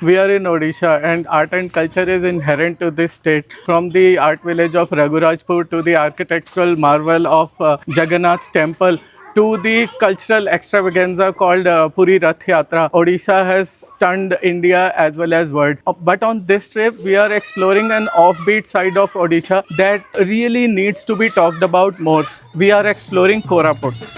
We are in Odisha, and art and culture is inherent to this state. From the art village of Raghurajpur to the architectural marvel of Jagannath Temple to the cultural extravaganza called Puri Rath Yatra, Odisha has stunned India as well as world. But on this trip, we are exploring an offbeat side of Odisha that really needs to be talked about more. We are exploring Koraput.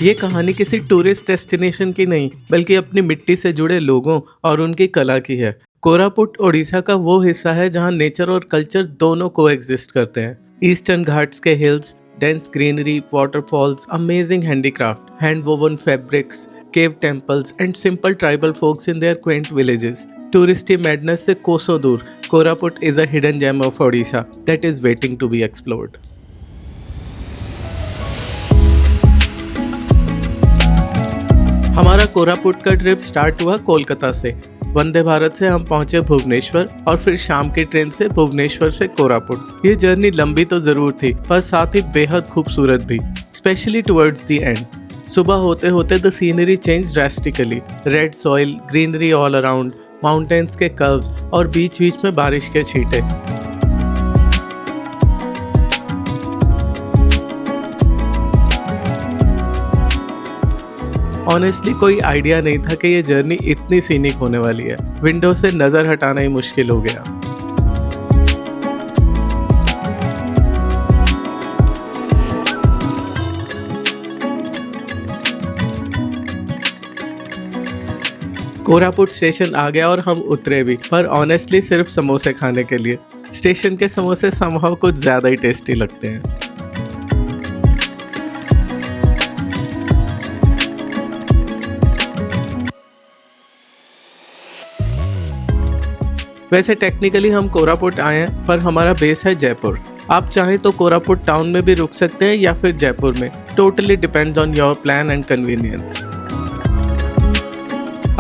ये कहानी किसी tourist destination की नहीं, बल्कि अपनी मिट्टी से जुड़े लोगों और उनकी कला की है। कोरापुट ओडिशा का वो हिस्सा है जहाँ नेचर और कल्चर दोनों को एग्जिस्ट करते हैं। ईस्टर्न घाट्स के hills, dense greenery, waterfalls, amazing handicraft, hand woven fabrics, cave temples and simple tribal folks in their quaint villages. Touristy madness से कोसों दूर, Koraput is a hidden gem of Odisha that is waiting to be explored. हमारा कोरापुट का trip start हुआ कोलकाता से। वंदे भारत से हम पहुंचे भुवनेश्वर और फिर शाम की ट्रेन से भुवनेश्वर से कोरापुट। ये जर्नी लंबी तो जरूर थी, पर साथ ही बेहद खूबसूरत भी, स्पेशली टुवर्ड्स द एंड। सुबह होते होते the scenery change drastically. Red soil, greenery all around, mountains के कर्व्स और बीच बीच में बारिश के छींटे। ऑनेस्टली कोई आइडिया नहीं था कि ये जर्नी इतनी सीनिक होने वाली है। विंडो से नज़र हटाना ही मुश्किल हो गया। कोरापुट स्टेशन आ गया और हम उतरे भी, पर ऑनेस्टली सिर्फ समोसे खाने के लिए। स्टेशन के समोसे समहाउ कुछ ज़्यादा ही टेस्टी लगते हैं। वैसे टेक्निकली हम कोरापुट आए हैं, पर हमारा बेस है जयपुर। आप चाहें तो कोरापुट टाउन में भी रुक सकते हैं या फिर जयपुर में। Totally depends on your plan and convenience.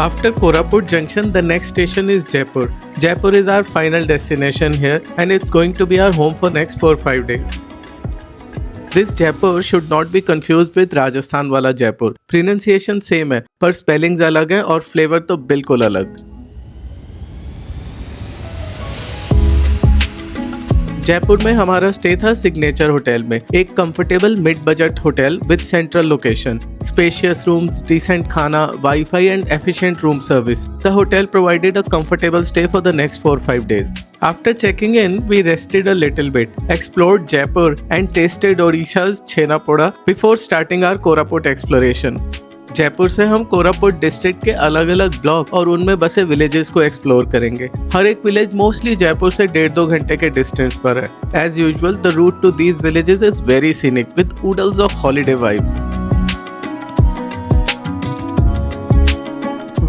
After Koraput Junction, the next station is Jaipur. Jaipur is our final destination here, and it's going to be our home for next 4-5 days. This Jaipur should not be confused with Rajasthan वाला Jaipur. Pronunciation same है, पर spellings अलग हैं और flavor तो बिल्कुल अलग। जयपुर में हमारा स्टे था सिग्नेचर होटल में, एक comfortable mid budget hotel with central location, spacious rooms, decent खाना, wifi and efficient room service. The hotel provided a comfortable stay for the next 4-5 days. After checking in, we rested a little bit, explored Jaipur and tasted Odisha's Chhena Poda before starting our Koraput exploration. Jaipur से हम Koraput district के अलग अलग block और उनमें बसे villages को explore करेंगे। हर एक विलेज मोस्टली जयपुर से 1.5-2 घंटे के डिस्टेंस पर है। As usual the route to these villages is very scenic with oodles of holiday vibe.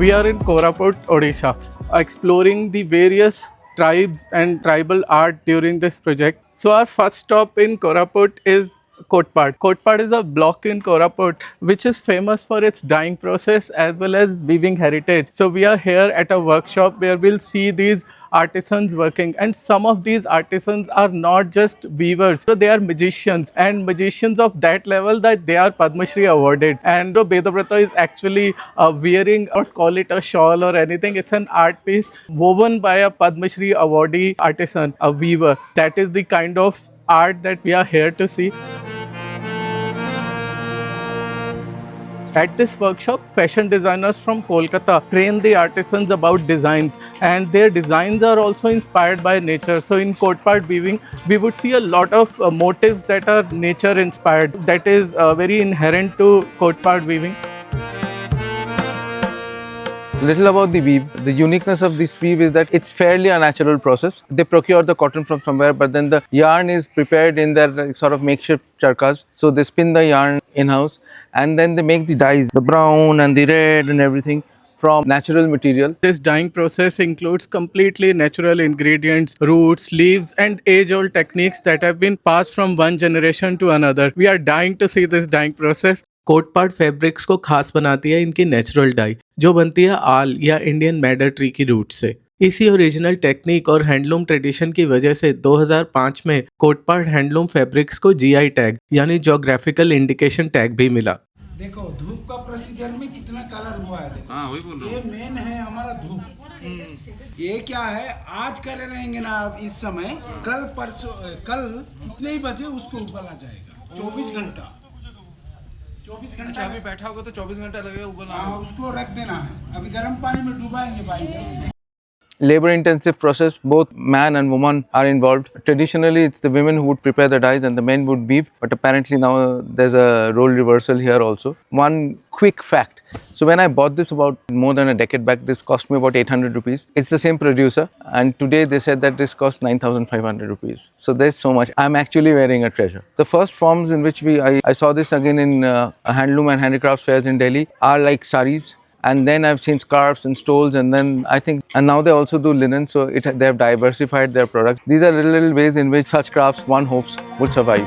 We are in Koraput, Odisha, exploring the various tribes and tribal art during this project. So our first stop in Koraput is Kotpad. Kotpad is a block in Koraput which is famous for its dyeing process as well as weaving heritage. So we are here at a workshop where we'll see these artisans working, and some of these artisans are not just weavers, so they are magicians, and magicians of that level that they are Padma Shri awarded. And Bedabrata is actually wearing, or call it a shawl or anything, it's an art piece woven by a Padma Shri awardee artisan, a weaver. That is the kind of art that we are here to see. At this workshop, fashion designers from Kolkata train the artisans about designs, and their designs are also inspired by nature. So in Kotpad weaving, we would see a lot of motifs that are nature inspired. That is very inherent to Kotpad weaving. Little about the weave. The uniqueness of this weave is that it's fairly a natural process. They procure the cotton from somewhere, but then the yarn is prepared in their sort of makeshift charkas. So they spin the yarn in-house, and then they make the dyes, the brown and the red and everything, from natural material. This dyeing process includes completely natural ingredients, roots, leaves, and age-old techniques that have been passed from one generation to another. We are dying to see this dyeing process. Kotpad fabrics को खास बनाती है इनकी natural die जो बनती है आल या Indian मैडर tree की रूट से। इसी ओरिजिनल टेक्निक और हैंडलूम ट्रेडिशन की वजह से 2005 में कोटपाड हैंडलूम फैब्रिक्स को जीआई टैग यानी ज्योग्राफिकल इंडिकेशन टैग भी मिला। देखो धूप का प्रोसीजर में कितना कलर हुआ है, देखो। हाँ वही बोल रहा ये मेन है हमारा धूप। ये क्या है, आज करे रहेंगे ना आप इस समय, कल परसों कल इतने ही बजे उसको उबल आ जाएगा। 24 घंटा 24 अच्छा घंटा अभी बैठा होगा तो 24 घंटा लगेगा उबलना। हाँ, उसको रख देना है। अभी गर्म पानी में डुबाएंगे भाई। Labor intensive process, both man and woman are involved. Traditionally it's the women who would prepare the dyes and the men would weave, but apparently now there's a role reversal here also. One quick fact, so when I bought this about more than a decade back, this cost me about 800 rupees. It's the same producer and today they said that this costs 9,500 rupees. So there's so much. I'm actually wearing a treasure. The first forms in which I saw this again in handloom and handicrafts fairs in Delhi are like saris. And then I've seen scarves and stoles, and then I think, and now they also do linen, so they have diversified their products. These are little ways in which such crafts, one hopes, would survive.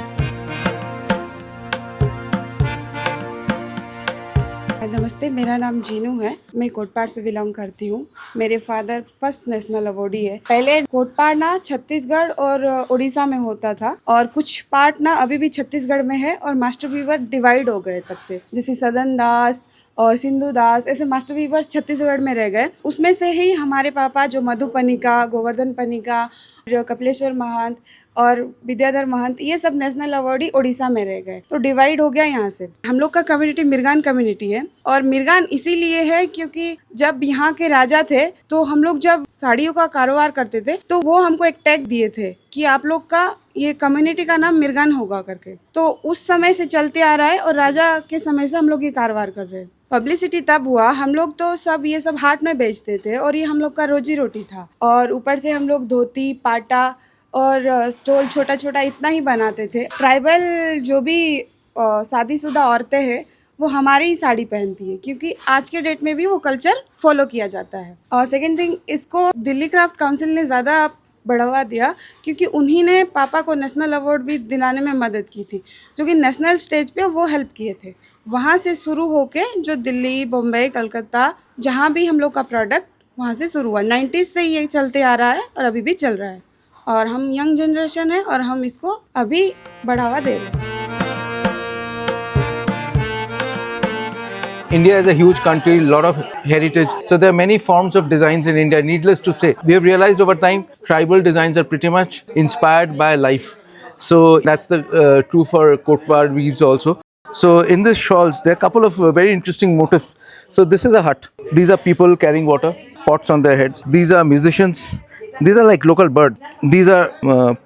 नमस्ते, मेरा नाम जीनू है। मैं कोटपाड से belong करती हूँ। मेरे father first national awardee है। पहले कोटपाड ना छत्तीसगढ़ और उड़ीसा में होता था और कुछ पार्ट ना अभी भी छत्तीसगढ़ में है और मास्टर वीवर डिवाइड हो गए तब से, जैसे सदन दास और सिंधु दास, ऐसे मास्टर वीवर छत्तीसगढ़ में रह गए। उसमें से ही हमारे पापा जो मधु पनिका, गोवर्धन पनिका, कपिलेश्वर महंत और विद्याधर महंत, ये सब नेशनल अवार्डी उड़ीसा में रह गए, तो डिवाइड हो गया यहाँ से। हम लोग का कम्युनिटी मिर्गान कम्युनिटी है और मिर्गान इसीलिए है क्योंकि जब यहाँ के राजा थे तो हम लोग जब साड़ियों का कारोबार करते थे तो वो हमको एक टैग दिए थे कि आप लोग का ये कम्युनिटी का नाम मिर्गान होगा करके। तो उस समय से चलते आ रहा है और राजा के समय से हम लोग ये कारोबार कर रहे हैं। पब्लिसिटी तब हुआ, हम लोग तो सब ये सब हाट में बेचते थे और ये हम लोग का रोजी रोटी था। और ऊपर से हम लोग धोती, पाटा और स्टोल छोटा छोटा इतना ही बनाते थे। ट्राइबल जो भी शादीशुदा औरतें हैं वो हमारी ही साड़ी पहनती है क्योंकि आज के डेट में भी वो कल्चर फॉलो किया जाता है। और सेकंड थिंग, इसको दिल्ली क्राफ्ट काउंसिल ने ज़्यादा बढ़ावा दिया क्योंकि उन्हीं ने पापा को नेशनल अवार्ड भी दिलाने में मदद की थी, जो कि नेशनल स्टेज पे वो हेल्प किए थे। वहाँ से शुरू होके जो दिल्ली, बम्बई, कलकत्ता, जहाँ भी हम लोग का प्रोडक्ट वहाँ से शुरू हुआ। 90s से ये चलते आ रहा है और अभी भी चल रहा है और हम यंग जनरेशन है और हम इसको अभी बढ़ावा दे रहे हैं। India is a huge country, lot of heritage. So there are many forms of designs in India. Needless to say, we have realized over time, tribal designs are pretty much inspired by life. So that's the true for Kotwar weaves also. So in these shawls, there are a couple of very interesting motifs. So this is a hut. These are people carrying water, pots on their heads. These are musicians. These are like local bird. These are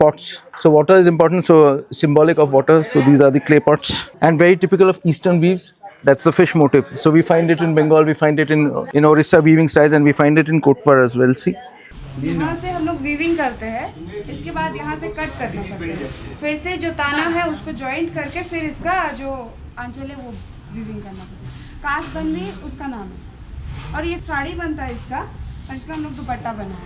pots. So water is important, so symbolic of water. So these are the clay pots. And very typical of Eastern weaves. That's the fish motif. So we find it in Bengal, we find it in Orissa weaving styles, and we find it in Kotwar as well. See. यहाँ से हम लोग weaving करते हैं, इसके बाद यहाँ से कट करना पड़ता है, फिर से जो ताना है उसको जॉइंट करके फिर इसका जो आंचल है वो वीविंग करना पड़ता है। काश बंदी उसका नाम है और ये साड़ी बनता है इसका और इसका हम लोग दुपट्टा बनाए।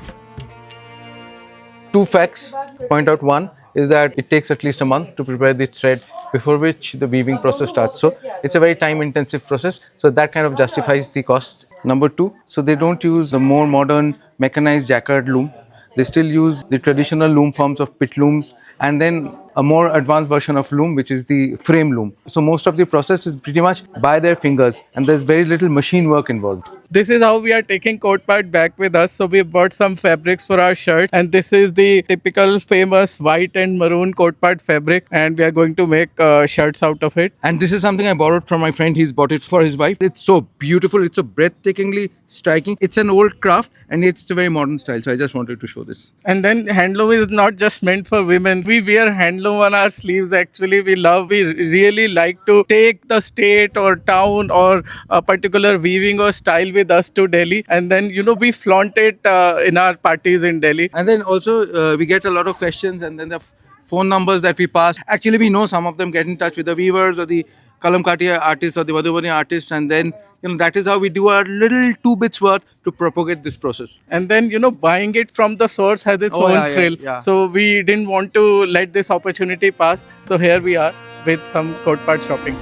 Two facts. Point out one is that it takes at least a month to prepare the thread before which the weaving process starts. So it's a very time intensive process. So that kind of justifies the costs. Number two, so they don't use the more modern mechanized jacquard loom. They still use the traditional loom forms of pit looms and then a more advanced version of loom, which is the frame loom. So most of the process is pretty much by their fingers and there's very little machine work involved. This is how we are taking Kotpad back with us. So we bought some fabrics for our shirt and this is the typical famous white and maroon Kotpad fabric and we are going to make shirts out of it. And this is something I borrowed from my friend. He's bought it for his wife. It's so beautiful. It's so breathtakingly striking. It's an old craft and it's a very modern style. So I just wanted to show this. And then handloom is not just meant for women. We wear handloom on our sleeves actually. We really like to take the state or town or a particular weaving or style with us to Delhi and then we flaunt it in our parties in Delhi. And then also we get a lot of questions and then the phone numbers that we pass. Actually, we know some of them get in touch with the weavers or the Kalamkati artists or the Madhubani artists and then that is how we do our little 2 bits worth to propagate this process. And then buying it from the source has its own thrill. Yeah. So we didn't want to let this opportunity pass. So here we are with some Kotpad shopping.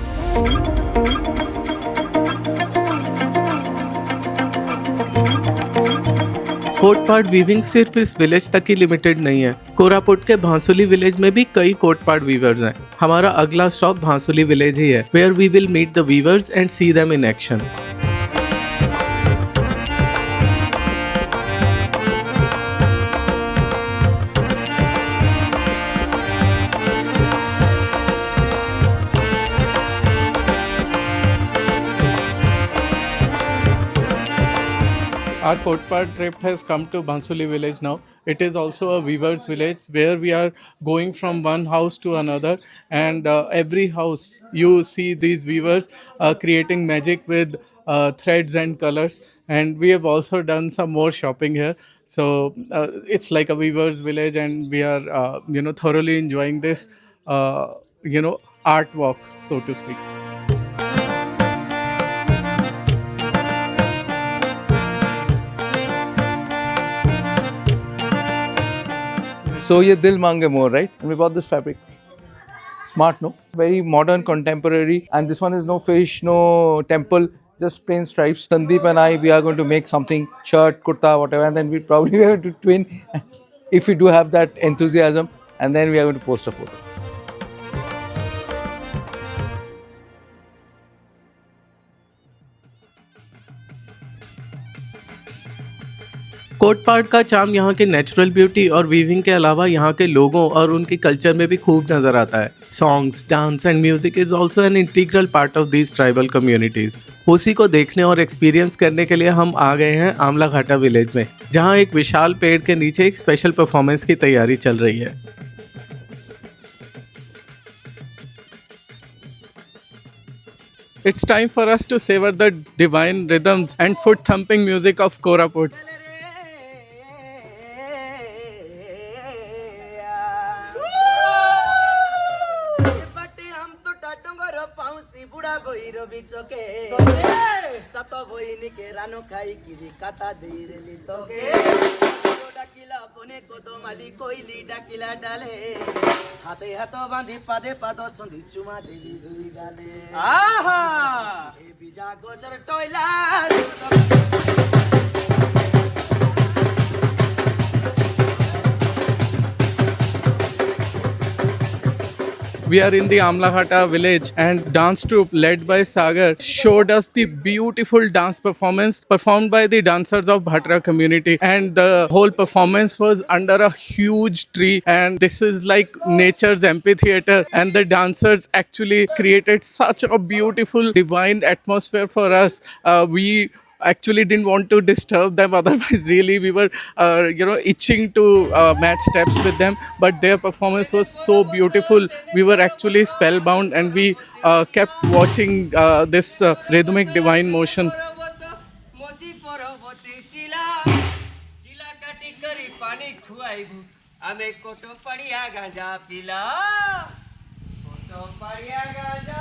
Kotpad weaving सिर्फ इस village तक ही limited नहीं है। कोरापुट के भांसुली village में भी कई Kotpad viewers हैं। हमारा अगला स्टॉप भांसुली विलेज ही है, where we will meet the weavers and see them in action. Our Kotpad trip has come to Bansuli village now. It is also a weaver's village where we are going from one house to another, and every house you see these weavers creating magic with threads and colors. And we have also done some more shopping here. So it's like a weaver's village, and we are thoroughly enjoying this art walk, so to speak. So ye dil mange more, right? And we bought this fabric. Smart, no? Very modern, contemporary. And this one is no fish, no temple, just plain stripes. Sandeep and I, we are going to make something, shirt, kurta, whatever. And then we probably are going to twin if we do have that enthusiasm. And then we are going to post a photo. Kotpad का charm यहाँ के natural beauty और weaving के अलावा यहाँ के लोगों और उनकी कल्चर में भी खूब नजर आता है। Songs, dance and music is also an integral part of these tribal communities. उसी को देखने और एक्सपीरियंस करने के लिए हम आ गए हैं आमला घाटा विलेज में, जहाँ एक विशाल पेड़ के नीचे एक स्पेशल परफॉर्मेंस की तैयारी चल रही है। It's time for us to savor the divine rhythms and foot thumping music of Koraput. হাতে হাত বাঁধি পাদে পাদ সন্ধি চুমা দেবী দুই গালে এ বিজা গোচর টয়লা We are in the Amlaghata village, and dance troupe led by Sagar showed us the beautiful dance performance performed by the dancers of Bhatra community, and the whole performance was under a huge tree, and this is like nature's amphitheater, and the dancers actually created such a beautiful divine atmosphere for us. We actually didn't want to disturb them, otherwise really we were itching to match steps with them, but their performance was so beautiful. We were actually spellbound, and we kept watching this rhythmic divine motion. মজি পরবতে চিলা চিলা কাটি করি পানি খুয়াইবু আমি কোটো পাড়িয়া গাঁজা পিলা কোটো পাড়িয়া গাঁজা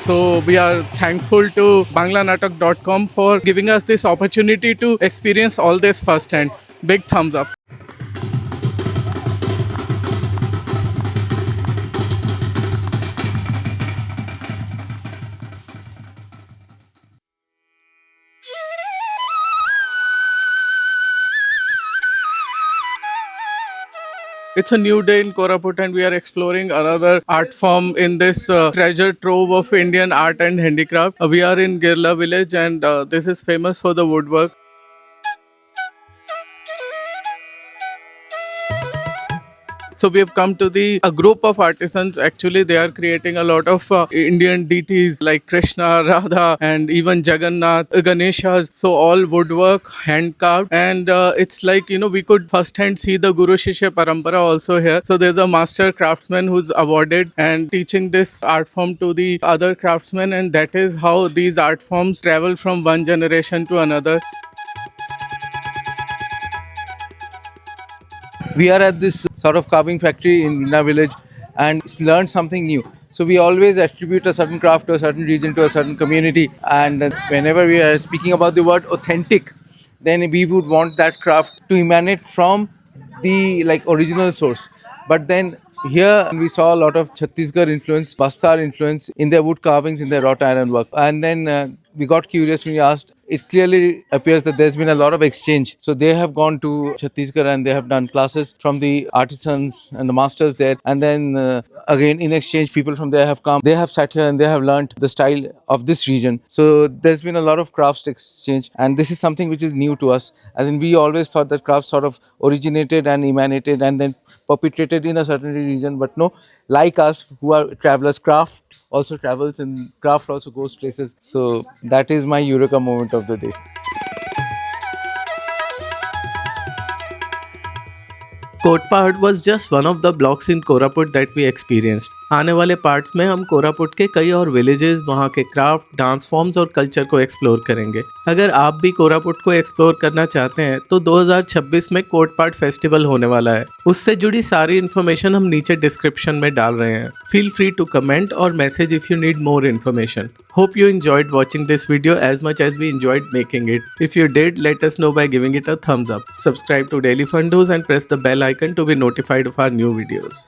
So we are thankful to banglanatak.com for giving us this opportunity to experience all this firsthand. Big thumbs up. It's a new day in Koraput, and we are exploring another art form in this treasure trove of Indian art and handicraft. We are in Girla village, and this is famous for the woodwork. So we have come to a group of artisans. Actually, they are creating a lot of Indian deities like Krishna, Radha, and even Jagannath, Ganeshas. So all woodwork, hand carved, and it's like, we could first hand see the Guru Shishya Parampara also here. So there's a master craftsman who's awarded and teaching this art form to the other craftsmen, and that is how these art forms travel from one generation to another. We are at this sort of carving factory in Vinna village and learned something new. So we always attribute a certain craft to a certain region, to a certain community. And whenever we are speaking about the word authentic, then we would want that craft to emanate from the original source. But then here we saw a lot of Chhattisgarh influence, Bastar influence in their wood carvings, in their wrought iron work. And then we got curious when we asked. It clearly appears that there's been a lot of exchange. So they have gone to Chhattisgarh and they have done classes from the artisans and the masters there. And then again, in exchange, people from there have come. They have sat here and they have learnt the style of this region. So there's been a lot of crafts exchange. And this is something which is new to us. As in, we always thought that crafts sort of originated and emanated and then perpetrated in a certain region. But no, like us who are travelers, craft also travels and craft also goes places. So that is my Eureka moment of the day. Kotpad was just one of the blocks in Koraput that we experienced. आने वाले parts में हम कोरापुट के कई और villages, वहाँ के craft, dance forms और कल्चर को एक्सप्लोर करेंगे। अगर आप भी कोरापुट को एक्सप्लोर करना चाहते हैं तो 2026 में कोटपाड़ फेस्टिवल होने वाला है। उससे जुड़ी सारी इन्फॉर्मेशन हम नीचे डिस्क्रिप्शन में डाल रहे हैं। फील फ्री टू कमेंट और message if you need more information. Hope you enjoyed watching this video as much as we enjoyed making it. If you did, let us know by giving it a thumbs up. Subscribe to Daily Fun News and press the bell icon to be notified of our new videos.